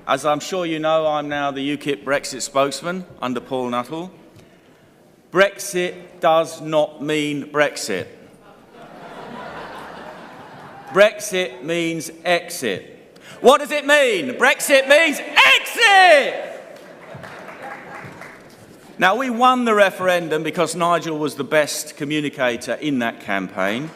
As I'm sure you know, I'm now the Ukip Brexit spokesman under Paul Nuttall. Brexit does not mean Brexit. Brexit means exit. What does it mean? Brexit means exit! Now, we won the referendum because Nigel was the best communicator in that campaign.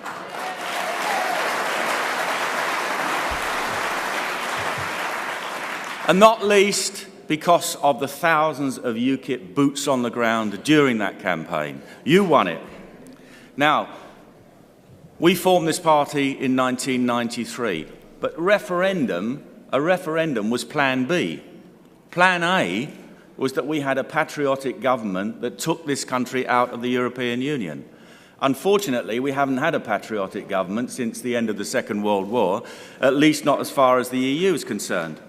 And not least because of the thousands of Ukip boots on the ground during that campaign. You won it. Now, we formed this party in 1993, but a referendum was Plan B. Plan A was that we had a patriotic government that took this country out of the European Union. Unfortunately, we haven't had a patriotic government since the end of the Second World War, at least not as far as the EU is concerned.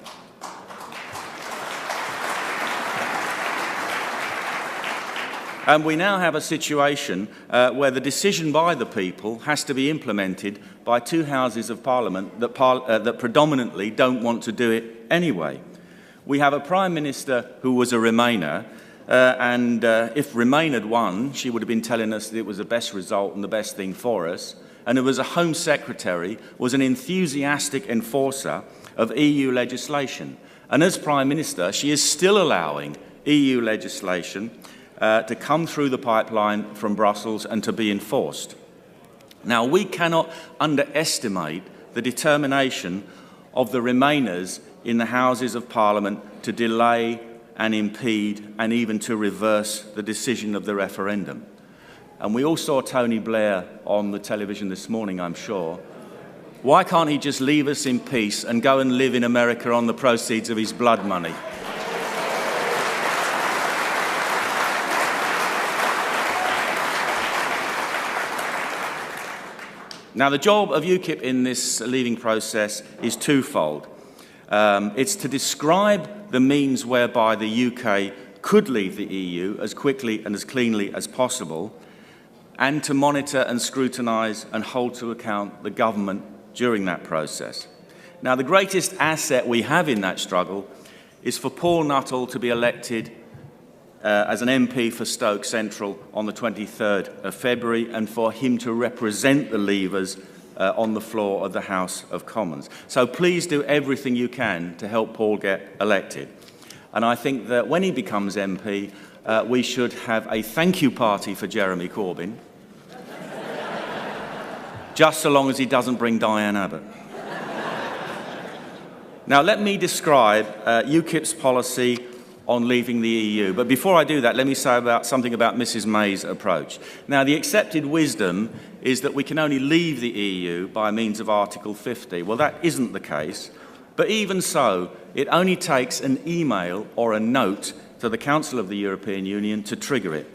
And we now have a situation where the decision by the people has to be implemented by two houses of parliament that predominantly don't want to do it anyway. We have a Prime Minister who was a Remainer, and if Remain had won, she would have been telling us that it was the best result and the best thing for us. And there was a Home Secretary, was an enthusiastic enforcer of EU legislation. And as Prime Minister, she is still allowing EU legislation to come through the pipeline from Brussels and to be enforced. Now, we cannot underestimate the determination of the Remainers in the Houses of Parliament to delay and impede and even to reverse the decision of the referendum. And we all saw Tony Blair on the television this morning, I'm sure. Why can't he just leave us in peace and go and live in America on the proceeds of his blood money? Now, the job of Ukip in this leaving process is twofold. It's to describe the means whereby the UK could leave the EU as quickly and as cleanly as possible, and to monitor and scrutinise and hold to account the government during that process. Now, the greatest asset we have in that struggle is for Paul Nuttall to be elected as an MP for Stoke Central on the 23rd of February, and for him to represent the Leavers on the floor of the House of Commons. So please do everything you can to help Paul get elected. And I think that when he becomes MP, we should have a thank you party for Jeremy Corbyn, just so long as he doesn't bring Diane Abbott. Now, let me describe UKIP's policy on leaving the EU. But before I do that, let me say something about Mrs May's approach. Now, the accepted wisdom is that we can only leave the EU by means of Article 50. Well, that isn't the case. But even so, it only takes an email or a note to the Council of the European Union to trigger it.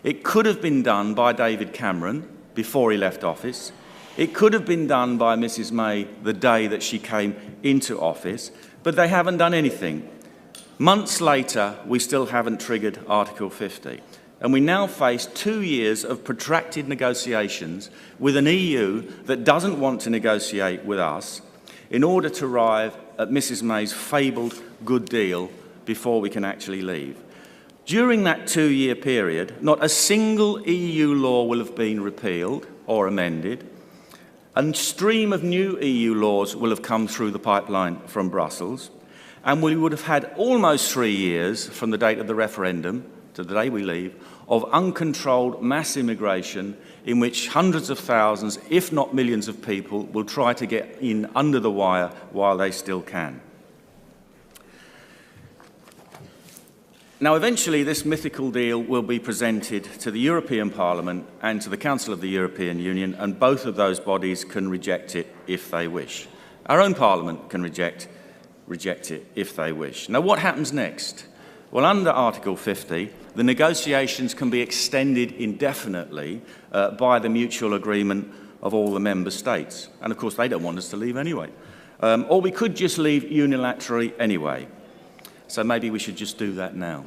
It could have been done by David Cameron before he left office. It could have been done by Mrs May the day that she came into office, but they haven't done anything. Months later, we still haven't triggered Article 50. And we now face 2 years of protracted negotiations with an EU that doesn't want to negotiate with us in order to arrive at Mrs May's fabled good deal before we can actually leave. During that 2-year period, not a single EU law will have been repealed or amended. A stream of new EU laws will have come through the pipeline from Brussels. And we would have had almost 3 years from the date of the referendum to the day we leave of uncontrolled mass immigration in which hundreds of thousands, if not millions of people, will try to get in under the wire while they still can. Now, eventually, this mythical deal will be presented to the European Parliament and to the Council of the European Union, and both of those bodies can reject it if they wish. Our own Parliament can reject it if they wish. Now, what happens next? Well, under Article 50, the negotiations can be extended indefinitely by the mutual agreement of all the member states. And of course, they don't want us to leave anyway. Or we could just leave unilaterally anyway. So maybe we should just do that now.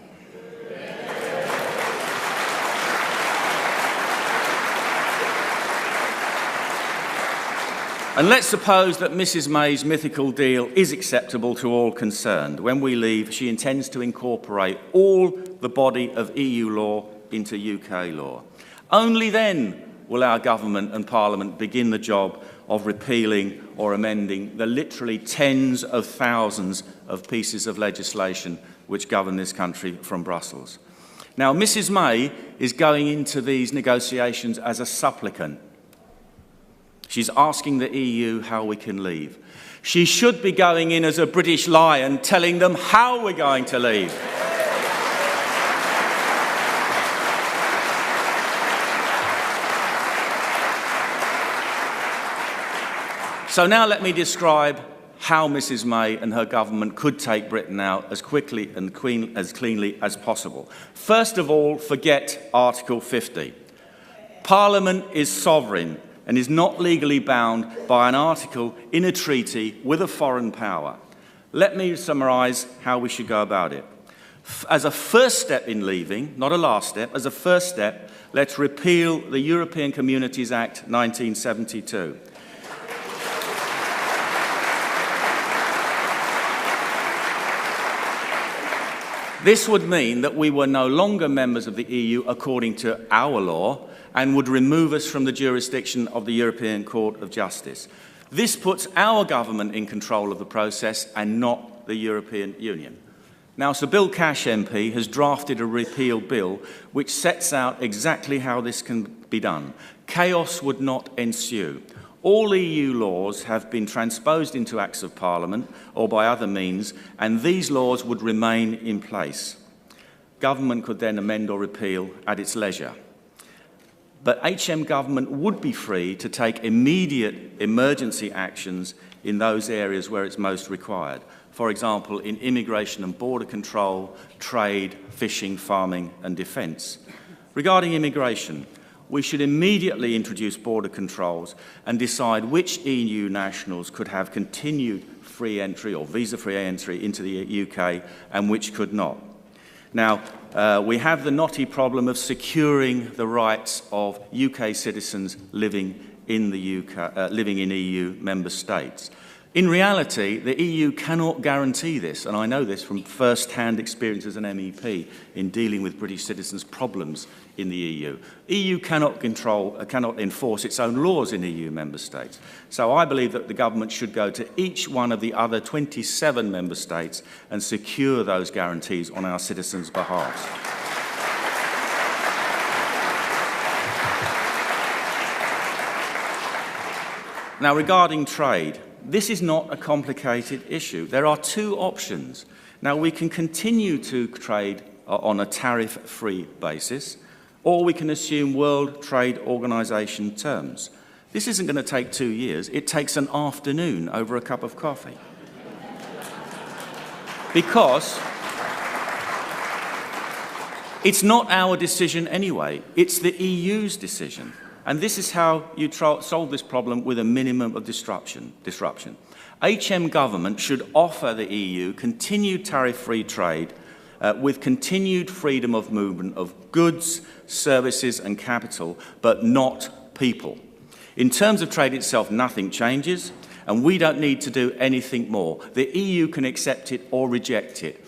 And let's suppose that Mrs May's mythical deal is acceptable to all concerned. When we leave, she intends to incorporate all the body of EU law into UK law. Only then will our government and Parliament begin the job of repealing or amending the literally tens of thousands of pieces of legislation which govern this country from Brussels. Now, Mrs May is going into these negotiations as a supplicant. She's asking the EU how we can leave. She should be going in as a British lion, telling them how we're going to leave. So now let me describe how Mrs May and her government could take Britain out as quickly and as cleanly as possible. First of all, forget Article 50. Parliament is sovereign and is not legally bound by an article in a treaty with a foreign power. Let me summarise how we should go about it. As a first step in leaving, not a last step, as a first step, let's repeal the European Communities Act 1972. This would mean that we were no longer members of the EU according to our law and would remove us from the jurisdiction of the European Court of Justice. This puts our government in control of the process and not the European Union. Now, Sir Bill Cash MP has drafted a repeal bill which sets out exactly how this can be done. Chaos would not ensue. All EU laws have been transposed into Acts of Parliament or by other means, and these laws would remain in place. Government could then amend or repeal at its leisure. But HM government would be free to take immediate emergency actions in those areas where it's most required. For example, in immigration and border control, trade, fishing, farming and defence. Regarding immigration, we should immediately introduce border controls and decide which EU nationals could have continued free entry or visa-free entry into the UK and which could not. Now, we have the knotty problem of securing the rights of UK citizens living in the UK, living in EU member states. In reality, the EU cannot guarantee this, and I know this from first-hand experience as an MEP in dealing with British citizens' problems in the EU. EU cannot enforce its own laws in EU member states. So I believe that the government should go to each one of the other 27 member states and secure those guarantees on our citizens' behalf. Now, regarding trade, this is not a complicated issue. There are two options. Now, we can continue to trade on a tariff-free basis, or we can assume World Trade Organization terms. This isn't going to take 2 years. It takes an afternoon over a cup of coffee. Because it's not our decision anyway. It's the EU's decision. And this is how you solve this problem with a minimum of disruption. HM government should offer the EU continued tariff-free trade with continued freedom of movement of goods, services and capital, but not people. In terms of trade itself, nothing changes, and we don't need to do anything more. The EU can accept it or reject it.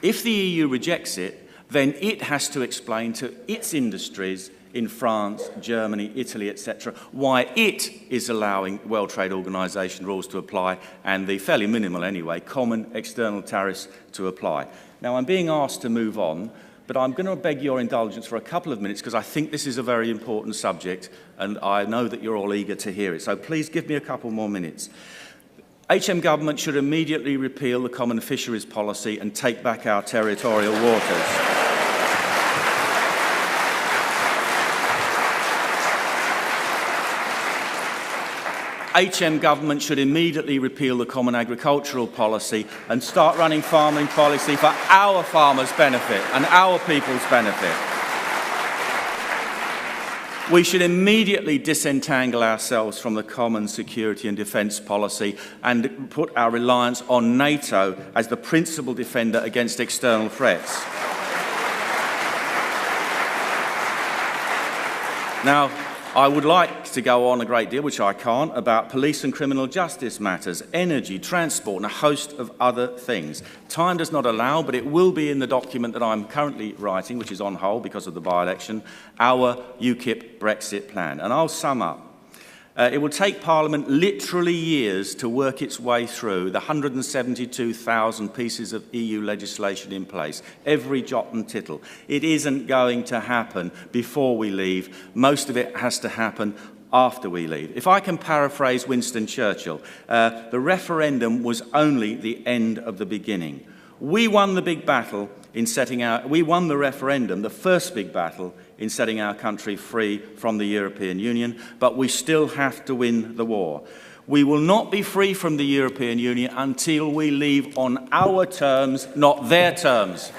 If the EU rejects it, then it has to explain to its industries in France, Germany, Italy, etc., why it is allowing World Trade Organization rules to apply and the fairly minimal anyway, common external tariffs to apply. Now, I'm being asked to move on, but I'm going to beg your indulgence for a couple of minutes because I think this is a very important subject and I know that you're all eager to hear it. So please give me a couple more minutes. HM government should immediately repeal the common fisheries policy and take back our territorial waters. HM government should immediately repeal the common agricultural policy and start running farming policy for our farmers' benefit and our people's benefit. We should immediately disentangle ourselves from the common security and defence policy and put our reliance on NATO as the principal defender against external threats. Now, I would like to go on a great deal, which I can't, about police and criminal justice matters, energy, transport, and a host of other things. Time does not allow, but it will be in the document that I'm currently writing, which is on hold because of the by-election, our Ukip Brexit plan. And I'll sum up. It will take Parliament literally years to work its way through the 172,000 pieces of EU legislation in place, every jot and tittle. It isn't going to happen before we leave. Most of it has to happen after we leave. If I can paraphrase Winston Churchill, the referendum was only the end of the beginning. We won the big battle in we won the referendum, the first big battle in setting our country free from the European Union, but we still have to win the war. We will not be free from the European Union until we leave on our terms, not their terms.